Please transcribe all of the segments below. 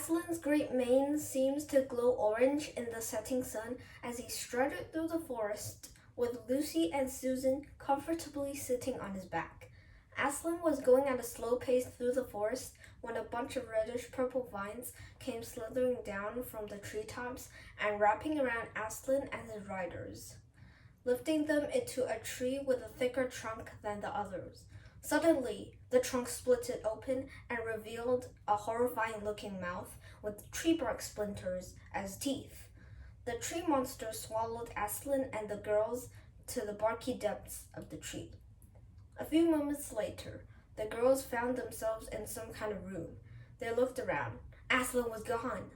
Aslan's great mane seems to glow orange in the setting sun as he strutted through the forest, with Lucy and Susan comfortably sitting on his back. Aslan was going at a slow pace through the forest when a bunch of reddish-purple vines came slithering down from the treetops and wrapping around Aslan and his riders, lifting them into a tree with a thicker trunk than the others. Suddenly, the trunk split open and revealed a horrifying-looking mouth with tree bark splinters as teeth. The tree monster swallowed Aslan and the girls to the barky depths of the tree. A few moments later, the girls found themselves in some kind of room. They looked around. Aslan was gone.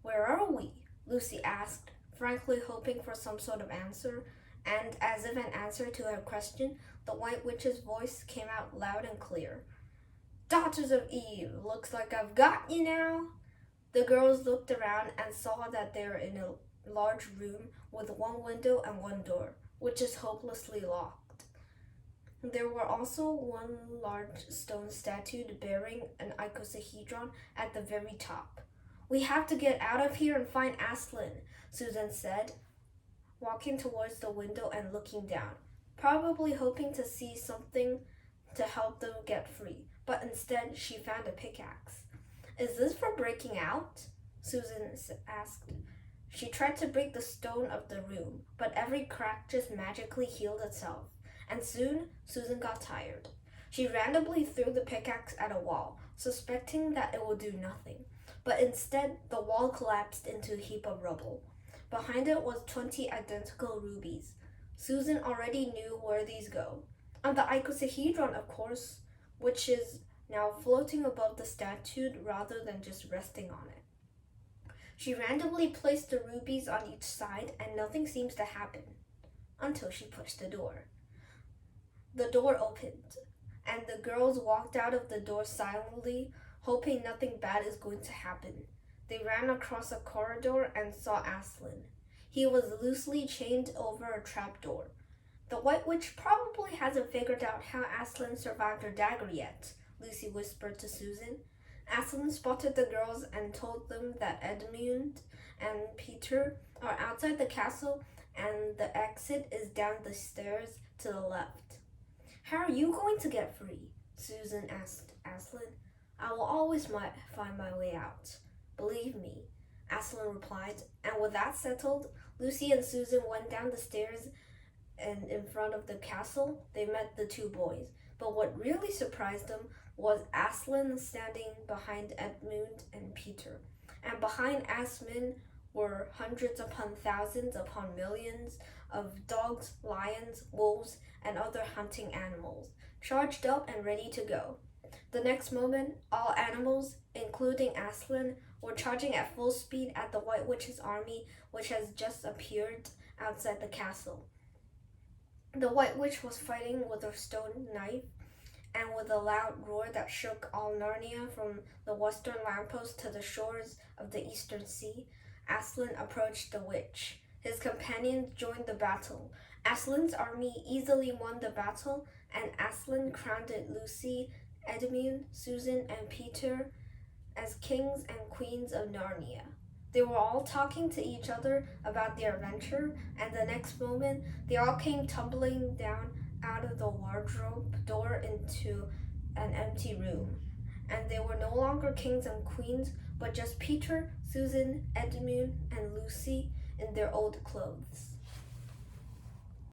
"Where are we?" Lucy asked, frankly hoping for some sort of answer, and as if an answer to her question, the White Witch's voice came out loud and clear. "Daughters of Eve, looks like I've got you now." The girls looked around and saw that they were in a large room with one window and one door, which is hopelessly locked. There were also one large stone statue bearing an icosahedron at the very top. "We have to get out of here and find Aslan," Susan said, walking towards the window and looking down, probably hoping to see something to help them get free, but instead she found a pickaxe. "Is this for breaking out?" Susan asked. She tried to break the stone of the room, but every crack just magically healed itself, and soon Susan got tired. She randomly threw the pickaxe at a wall, suspecting that it would do nothing, but instead the wall collapsed into a heap of rubble. Behind it was 20 identical rubies. Susan already knew where these go. On the icosahedron, of course, which is now floating above the statue rather than just resting on it. She randomly placed the rubies on each side and nothing seems to happen until she pushed the door. The door opened, and the girls walked out of the door silently, hoping nothing bad is going to happen. They ran across a corridor and saw Aslan. He was loosely chained over a trapdoor. "The White Witch probably hasn't figured out how Aslan survived her dagger yet," Lucy whispered to Susan. Aslan spotted the girls and told them that Edmund and Peter are outside the castle and the exit is down the stairs to the left. "How are you going to get free?" Susan asked Aslan. "I will always find my way out. Believe me," Aslan replied, and with that settled, Lucy and Susan went down the stairs, and in front of the castle, they met the two boys. But what really surprised them was Aslan standing behind Edmund and Peter. And behind Aslan were hundreds upon thousands upon millions of dogs, lions, wolves, and other hunting animals, charged up and ready to go. The next moment, all animals, including Aslan, were charging at full speed at the White Witch's army, which has just appeared outside the castle. The White Witch was fighting with her stone knife, and with a loud roar that shook all Narnia from the western lamppost to the shores of the eastern sea, Aslan approached the witch. His companions joined the battle. Aslan's army easily won the battle, and Aslan crowned Lucy, Edmund, Susan, and Peter as kings and queens of Narnia. They were all talking to each other about their adventure, and the next moment, they all came tumbling down out of the wardrobe door into an empty room. And they were no longer kings and queens, but just Peter, Susan, Edmund, and Lucy in their old clothes.